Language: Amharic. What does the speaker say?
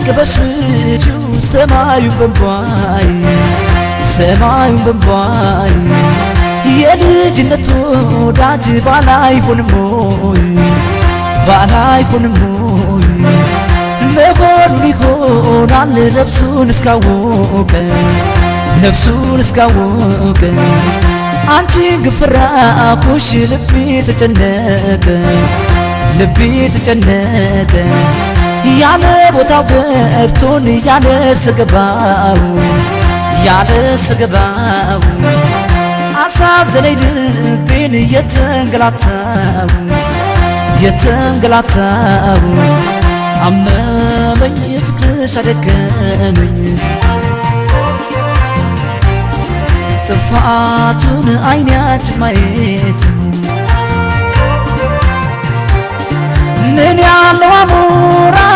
አትቅበስብሽው ሰማዩን በንቧይ ሰማዩን በንቧይ የልጅነቱ ወዳጅ ባላይሆንሞይ ባላይሆንሞይ መሆን ይሆናል ነፍሱን እስካወቀ ነፍሱን እስካወቀ አንቺን ግፍራኩሽ ልቤ ተጨነቀ ልቤ ተጨነቀ ያለ ቦታው ገብቶን ያለ ሰገባው ያለ ሰገባው አሳዘነኝ ልቤን የተንገላታው የተንገላታው አመመኝ ፍቅርሽ አደከመኝ ጥፋቱን አይናችን ማየቱ ምን ያለው አሞራ